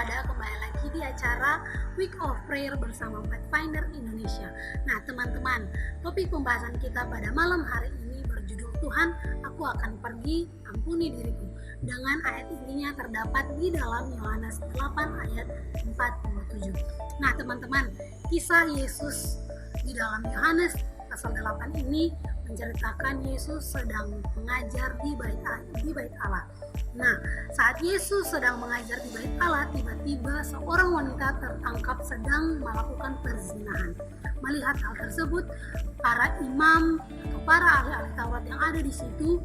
kembali lagi di acara Week of Prayer bersama Pathfinder Indonesia. Nah teman-teman, topik pembahasan kita pada malam hari ini berjudul Tuhan, aku akan pergi, ampuni diriku. Dengan ayat intinya terdapat di dalam Yohanes 8 ayat 47. Nah teman-teman, kisah Yesus di dalam Yohanes pasal 8 ini menceritakan Yesus sedang mengajar di bait Allah. Nah, saat Yesus sedang mengajar di bait Allah, tiba-tiba seorang wanita tertangkap sedang melakukan perzinahan. Melihat hal tersebut, para imam atau para ahli-ahli Taurat yang ada di situ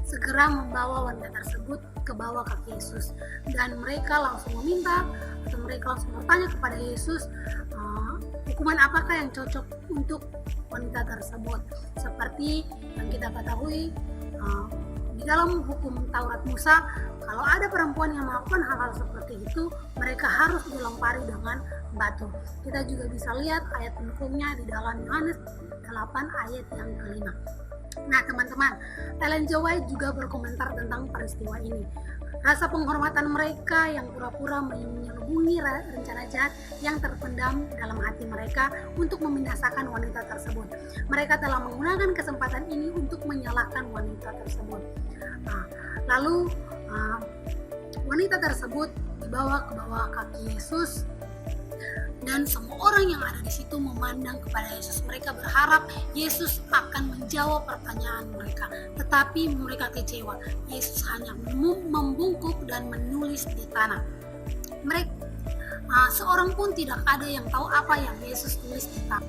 segera membawa wanita tersebut ke bawah kaki Yesus, dan mereka langsung meminta atau mereka langsung bertanya kepada Yesus, hukuman apakah yang cocok untuk wanita tersebut. Seperti yang kita ketahui, di dalam hukum Taurat Musa, kalau ada perempuan yang melakukan hal-hal seperti itu, mereka harus dilempari dengan batu. Kita juga bisa lihat ayat pendukungnya di dalam Yohanes 8 ayat yang kelima. Nah teman-teman, Ellen G. White juga berkomentar tentang peristiwa ini. Rasa penghormatan mereka yang pura-pura menyelubungi rencana jahat yang terpendam dalam hati mereka untuk membinasakan wanita tersebut. Mereka telah menggunakan kesempatan ini untuk menyalahkan wanita tersebut. Lalu wanita tersebut dibawa ke bawah kaki Yesus, dan semua orang yang ada di situ memandang kepada Yesus. Mereka berharap Yesus akan menjawab pertanyaan mereka, tetapi mereka kecewa. Yesus hanya membungkuk dan menulis di tanah. Seorang pun tidak ada yang tahu apa yang Yesus tulis di tanah.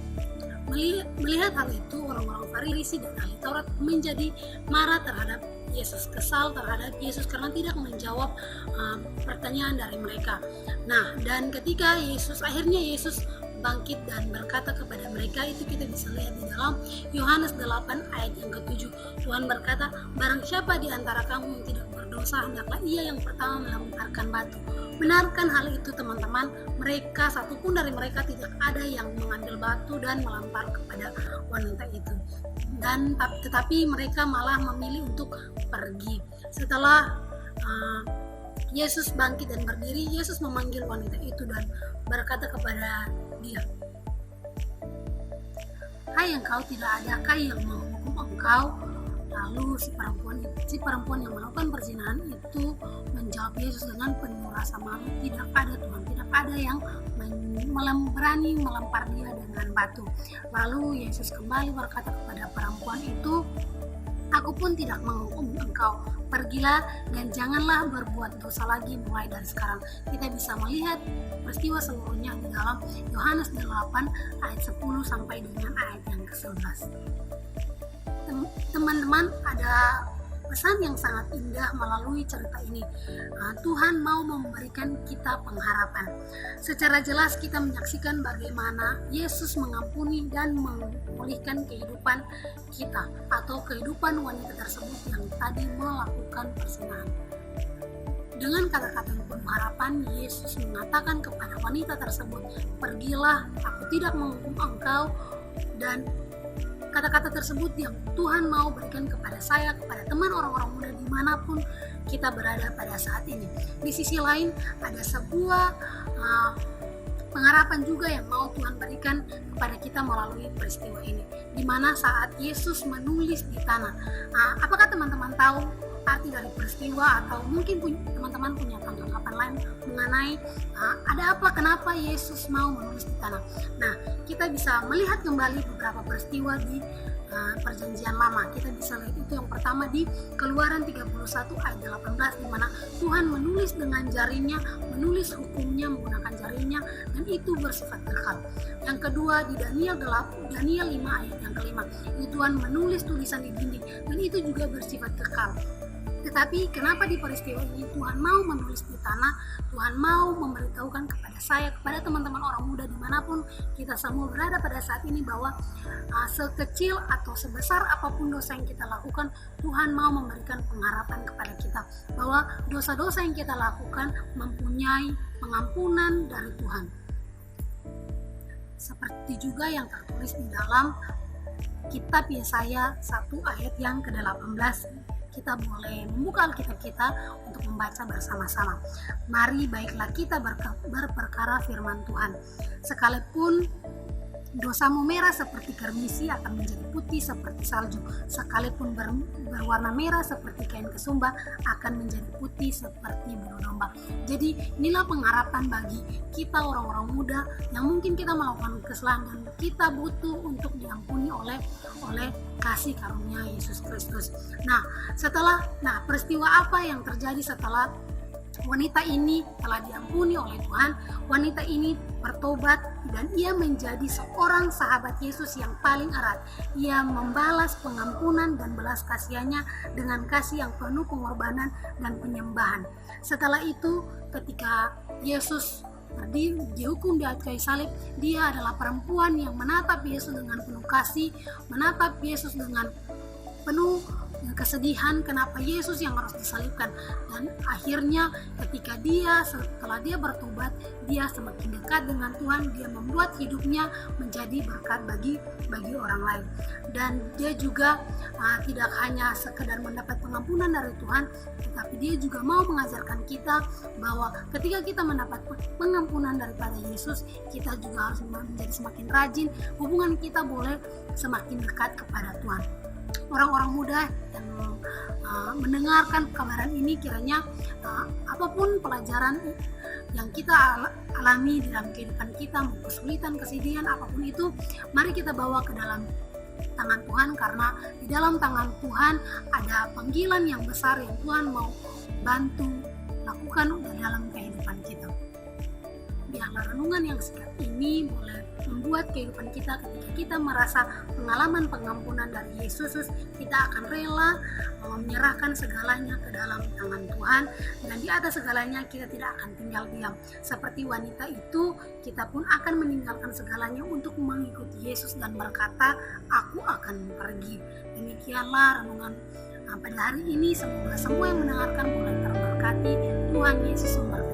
Melihat hal itu, orang-orang Farisi dan ahli Taurat menjadi marah terhadap Yesus, kesal terhadap Yesus karena tidak menjawab pertanyaan dari mereka. Nah, dan ketika akhirnya Yesus bangkit dan berkata kepada mereka, itu kita bisa lihat di dalam Yohanes 8 ayat yang ke-7. Tuhan berkata, barang siapa di antara kamu yang tidak berdosa, hendaklah ia yang pertama melemparkan batu. Benarkan hal itu teman-teman, mereka satupun dari mereka tidak ada yang mengambil batu dan melempar kepada wanita itu. Tetapi mereka malah memilih untuk pergi. Setelah Yesus bangkit dan berdiri, Yesus memanggil wanita itu dan berkata kepada dia, hai engkau, tidak adakah yang menghukum engkau? Lalu si perempuan yang melakukan perzinahan itu menjawab Yesus dengan penuh rasa malu, tidak ada Tuhan, tidak ada yang berani melempar dia dengan batu. Lalu Yesus kembali berkata kepada perempuan itu, aku pun tidak menghukum engkau, pergilah dan janganlah berbuat dosa lagi mulai dari sekarang. Kita bisa melihat peristiwa seluruhnya di dalam Yohanes 8 ayat 10 sampai dengan ayat yang ke-11. Teman-teman, ada pesan yang sangat indah melalui cerita ini. Tuhan mau memberikan kita pengharapan. Secara jelas kita menyaksikan bagaimana Yesus mengampuni dan memulihkan kehidupan kita atau kehidupan wanita tersebut yang tadi melakukan perzinahan. Dengan kata-kata yang penuh harapan, Yesus mengatakan kepada wanita tersebut, pergilah, aku tidak menghukum engkau. Dan kata-kata tersebut yang Tuhan mau berikan kepada saya, kepada teman orang-orang muda dimanapun kita berada pada saat ini. Di sisi lain ada sebuah pengharapan juga yang mau Tuhan berikan kepada kita melalui peristiwa ini, di mana saat Yesus menulis di tanah. Apakah teman-teman tahu arti dari peristiwa, atau mungkin teman-teman punya tanggapan lain mengenai ada apa, kenapa Yesus mau menulis di tanah? Nah, kita bisa melihat kembali beberapa peristiwa di perjanjian lama. Kita bisa lihat itu yang pertama di Keluaran 31 ayat 18, di mana Tuhan menulis dengan jarinya, menulis hukumnya menggunakan jarinya, dan itu bersifat kekal. Yang kedua di Daniel 5 ayat yang kelima, itu Tuhan menulis tulisan di dinding, dan itu juga bersifat kekal. Tetapi kenapa di peristiwa ini Tuhan mau menulis di tanah? Tuhan mau memberitahukan kepada saya, kepada teman-teman orang muda dimanapun kita semua berada pada saat ini, bahwa sekecil atau sebesar apapun dosa yang kita lakukan, Tuhan mau memberikan pengharapan kepada kita bahwa dosa-dosa yang kita lakukan mempunyai pengampunan dari Tuhan. Seperti juga yang tertulis di dalam kitab Yesaya 1 ayat yang ke-18, kita boleh membuka Alkitab kita untuk membaca bersama-sama. Mari baiklah kita berperkara firman Tuhan. Sekalipun dosamu merah seperti kermisi akan menjadi putih seperti salju. Sekalipun berwarna merah seperti kain kesumba akan menjadi putih seperti bulu domba. Jadi inilah pengharapan bagi kita orang-orang muda yang mungkin kita melakukan kesalahan dan kita butuh untuk diampuni oleh kasih karunia Yesus Kristus. Nah, peristiwa apa yang terjadi setelah wanita ini telah diampuni oleh Tuhan? Wanita ini bertobat dan ia menjadi seorang sahabat Yesus yang paling erat. Ia membalas pengampunan dan belas kasihannya dengan kasih yang penuh pengorbanan dan penyembahan. Setelah itu, ketika Yesus dihukum di atas kayu salib, dia adalah perempuan yang menatap Yesus dengan penuh kasih, menatap Yesus dengan penuh kesedihan kenapa Yesus yang harus disalibkan. Dan akhirnya setelah dia bertobat, dia semakin dekat dengan Tuhan. Dia membuat hidupnya menjadi berkat bagi orang lain. Dan dia juga tidak hanya sekedar mendapat pengampunan dari Tuhan, tetapi dia juga mau mengajarkan kita bahwa ketika kita mendapat pengampunan daripada Yesus, kita juga harus menjadi semakin rajin. Hubungan kita boleh semakin dekat kepada Tuhan. Orang-orang muda yang mendengarkan kabaran ini, kiranya apapun pelajaran yang kita alami di dalam kehidupan kita, mau kesulitan, kesedihan, apapun itu, mari kita bawa ke dalam tangan Tuhan, karena di dalam tangan Tuhan ada panggilan yang besar yang Tuhan mau bantu lakukan di dalam kehidupan kita. Biarlah renungan yang singkat ini boleh membuat kehidupan kita, ketika kita merasa pengalaman pengampunan dari Yesus, kita akan rela menyerahkan segalanya ke dalam tangan Tuhan, dan di atas segalanya kita tidak akan tinggal diam. Seperti wanita itu, kita pun akan meninggalkan segalanya untuk mengikuti Yesus dan berkata, aku akan pergi. Demikianlah renungan pada hari ini. Semoga semua yang mendengarkan boleh terberkati. Tuhan Yesus memberkati.